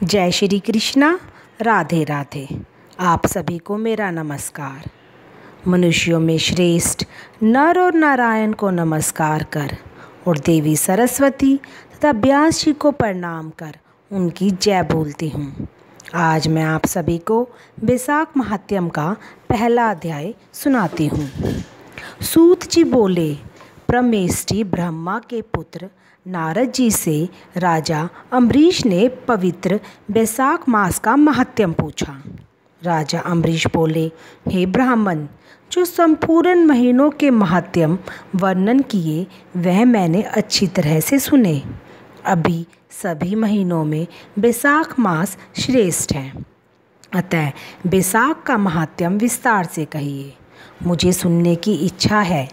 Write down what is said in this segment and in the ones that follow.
जय श्री कृष्णा। राधे राधे। आप सभी को मेरा नमस्कार। मनुष्यों में श्रेष्ठ नर और नारायण को नमस्कार कर और देवी सरस्वती तथा व्यास जी को प्रणाम कर उनकी जय बोलती हूँ। आज मैं आप सभी को बैसाख महात्म्य का पहला अध्याय सुनाती हूँ। सूत जी बोले, परमेष्ठी ब्रह्मा के पुत्र नारद जी से राजा अम्बरीश ने पवित्र बैसाख मास का महात्म्य पूछा। राजा अम्बरीश बोले, हे ब्राह्मण, जो संपूर्ण महीनों के महात्म्य वर्णन किए वह मैंने अच्छी तरह से सुने। अभी सभी महीनों में बैसाख मास श्रेष्ठ है, अतः बैसाख का महात्म्य विस्तार से कहिए। मुझे सुनने की इच्छा है।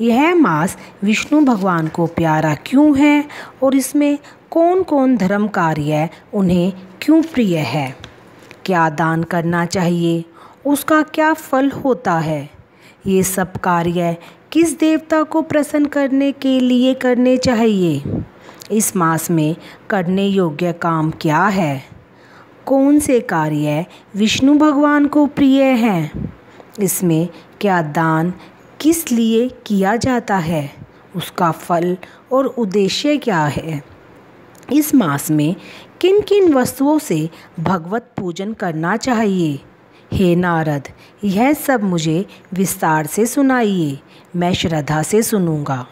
यह मास विष्णु भगवान को प्यारा क्यों है और इसमें कौन कौन धर्म कार्य उन्हें क्यों प्रिय है? क्या दान करना चाहिए? उसका क्या फल होता है? ये सब कार्य किस देवता को प्रसन्न करने के लिए करने चाहिए? इस मास में करने योग्य काम क्या है? कौन से कार्य विष्णु भगवान को प्रिय हैं? इसमें क्या दान किस लिए किया जाता है? उसका फल और उद्देश्य क्या है? इस मास में किन किन वस्तुओं से भगवत पूजन करना चाहिए? हे नारद, यह सब मुझे विस्तार से सुनाइए, मैं श्रद्धा से सुनूंगा।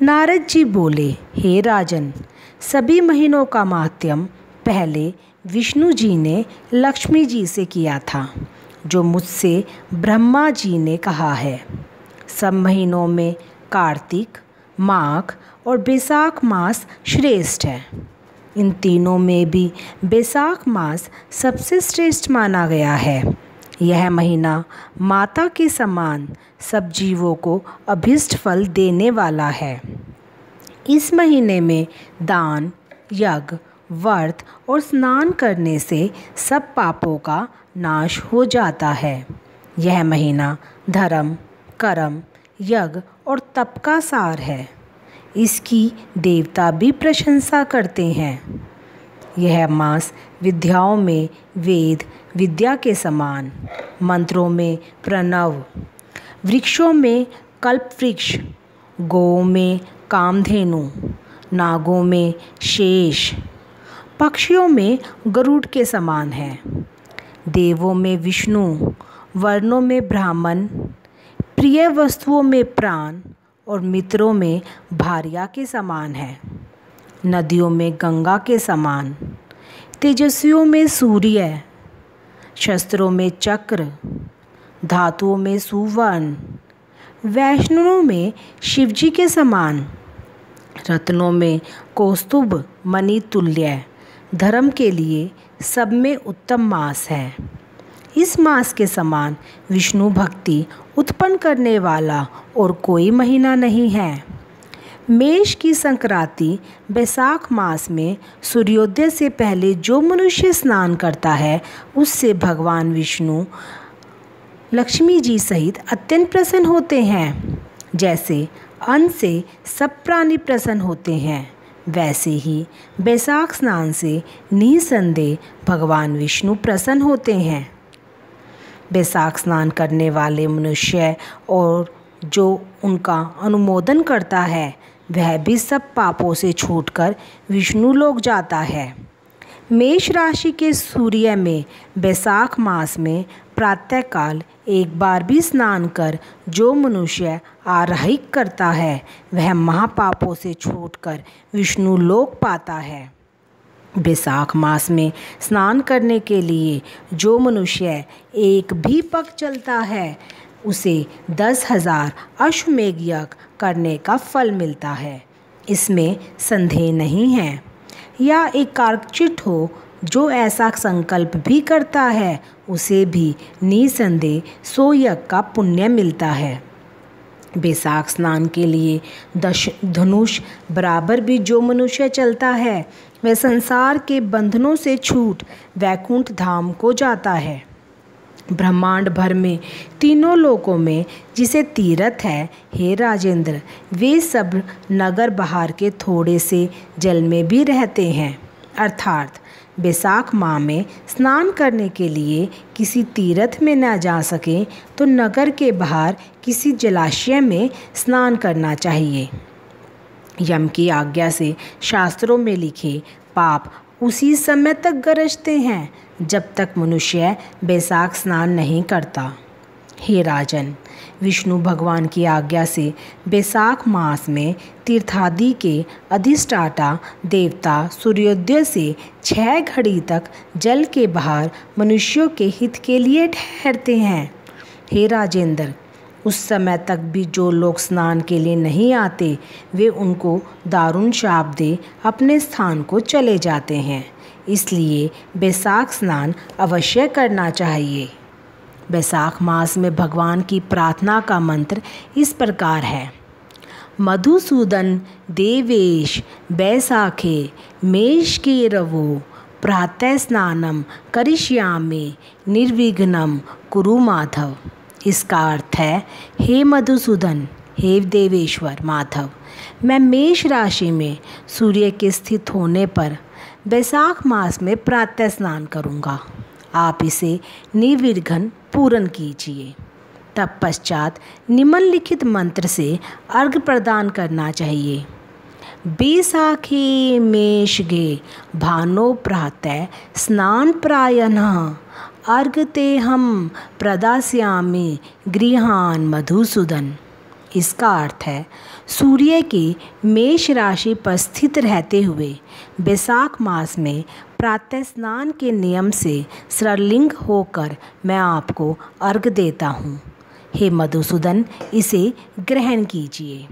नारद जी बोले, हे राजन, सभी महीनों का महात्म्य पहले विष्णु जी ने लक्ष्मी जी से किया था, जो मुझसे ब्रह्मा जी ने कहा है। सब महीनों में कार्तिक, माघ और बैसाख मास श्रेष्ठ है। इन तीनों में भी बैसाख मास सबसे श्रेष्ठ माना गया है। यह महीना माता के समान सब जीवों को अभीष्ट फल देने वाला है। इस महीने में दान, यज्ञ, व्रत और स्नान करने से सब पापों का नाश हो जाता है। यह महीना धर्म, कर्म, यज्ञ और तप का सार है। इसकी देवता भी प्रशंसा करते हैं। यह मास विद्याओं में वेद विद्या के समान, मंत्रों में प्रणव, वृक्षों में कल्प वृक्ष, गौ में कामधेनु, नागों में शेष, पक्षियों में गरुड़ के समान है। देवों में विष्णु, वर्णों में ब्राह्मण, प्रिय वस्तुओं में प्राण और मित्रों में भार्या के समान है। नदियों में गंगा के समान, तेजस्वियों में सूर्य, शस्त्रों में चक्र, धातुओं में सुवर्ण, वैष्णवों में शिवजी के समान, रत्नों में कौस्तुभ मणि तुल्य, धर्म के लिए सब में उत्तम मास है। इस मास के समान विष्णु भक्ति उत्पन्न करने वाला और कोई महीना नहीं है। मेष की संक्रांति बैसाख मास में सूर्योदय से पहले जो मनुष्य स्नान करता है उससे भगवान विष्णु लक्ष्मी जी सहित अत्यंत प्रसन्न होते हैं। जैसे अन्न से सब प्राणी प्रसन्न होते हैं, वैसे ही बैसाख स्नान से निसंदेह भगवान विष्णु प्रसन्न होते हैं। बैसाख स्नान करने वाले मनुष्य और जो उनका अनुमोदन करता है वह भी सब पापों से छूटकर विष्णु लोक जाता है। मेष राशि के सूर्य में बैसाख मास में प्रातःकाल एक बार भी स्नान कर जो मनुष्य आराहिक करता है वह महापापों से छूटकर विष्णु लोक पाता है। बैसाख मास में स्नान करने के लिए जो मनुष्य एक भी पग चलता है उसे 10,000 अश्वमेध यज्ञ करने का फल मिलता है, इसमें संदेह नहीं है। या एकाग्रचित्त हो जो ऐसा संकल्प भी करता है उसे भी निसंदेह 100 यज्ञ का पुण्य मिलता है। बैसाख स्नान के लिए धनुष बराबर भी जो मनुष्य चलता है वह संसार के बंधनों से छूट वैकुंठ धाम को जाता है। ब्रह्मांड भर में तीनों लोकों में जिसे तीर्थ है, हे राजेंद्र, वे सब नगर बाहर के थोड़े से जल में भी रहते हैं। अर्थात बैसाख माह में स्नान करने के लिए किसी तीर्थ में न जा सके तो नगर के बाहर किसी जलाशय में स्नान करना चाहिए। यम की आज्ञा से शास्त्रों में लिखे पाप उसी समय तक गरजते हैं जब तक मनुष्य बैसाख स्नान नहीं करता। हे राजन, विष्णु भगवान की आज्ञा से बैसाख मास में तीर्थादि के अधिष्ठाता देवता सूर्योदय से 6 घड़ी तक जल के बाहर मनुष्यों के हित के लिए ठहरते हैं। हे राजेंद्र, उस समय तक भी जो लोग स्नान के लिए नहीं आते वे उनको दारुण शाप दे अपने स्थान को चले जाते हैं। इसलिए बैसाख स्नान अवश्य करना चाहिए। बैसाख मास में भगवान की प्रार्थना का मंत्र इस प्रकार है। मधुसूदन देवेश बैसाखे मेष के रवो प्रातः स्नानम करिष्यामि निर्विघ्नं कुरु माधव। इसका अर्थ है, हे मधुसूदन, हे देवेश्वर माधव, मैं मेष राशि में सूर्य के स्थित होने पर बैसाख मास में प्रातः स्नान करूँगा। आप इसे निर्विघ्न पूर्ण कीजिए। तत्पश्चात निम्नलिखित मंत्र से अर्घ्य प्रदान करना चाहिए। बैसाखे मेषगे भानो प्रातः स्नान प्रायणः अर्घतेहं प्रदास्यामि गृहान मधुसूदन। इसका अर्थ है, सूर्य के मेष राशि पर स्थित रहते हुए बैसाख मास में प्रातः स्नान के नियम से स्त्रीलिंग होकर मैं आपको अर्घ्य देता हूँ। हे मधुसूदन, इसे ग्रहण कीजिए।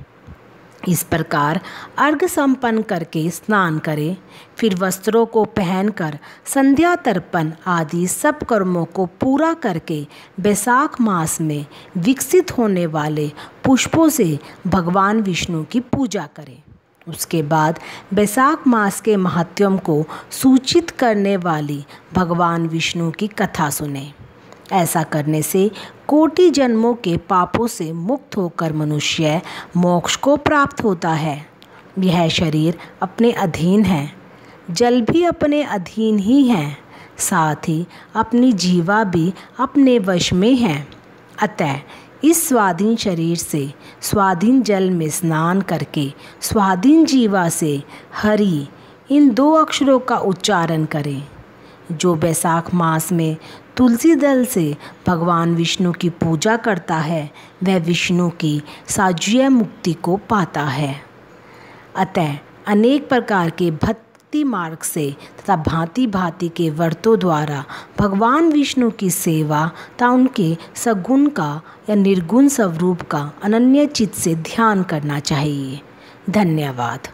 इस प्रकार अर्घ्य संपन्न करके स्नान करें। फिर वस्त्रों को पहनकर संध्या तर्पण आदि सब कर्मों को पूरा करके बैसाख मास में विकसित होने वाले पुष्पों से भगवान विष्णु की पूजा करें। उसके बाद बैसाख मास के महात्म्य को सूचित करने वाली भगवान विष्णु की कथा सुनें। ऐसा करने से कोटि जन्मों के पापों से मुक्त होकर मनुष्य मोक्ष को प्राप्त होता है। यह शरीर अपने अधीन है, जल भी अपने अधीन ही है, साथ ही अपनी जीवा भी अपने वश में है। अतः इस स्वाधीन शरीर से स्वाधीन जल में स्नान करके स्वाधीन जीवा से हरि इन 2 अक्षरों का उच्चारण करें। जो बैसाख मास में तुलसी दल से भगवान विष्णु की पूजा करता है वह विष्णु की साज्य मुक्ति को पाता है। अतः अनेक प्रकार के भक्ति मार्ग से तथा भांति भांति के व्रतों द्वारा भगवान विष्णु की सेवा तथा उनके सगुण का या निर्गुण स्वरूप का अनन्य चित्त से ध्यान करना चाहिए। धन्यवाद।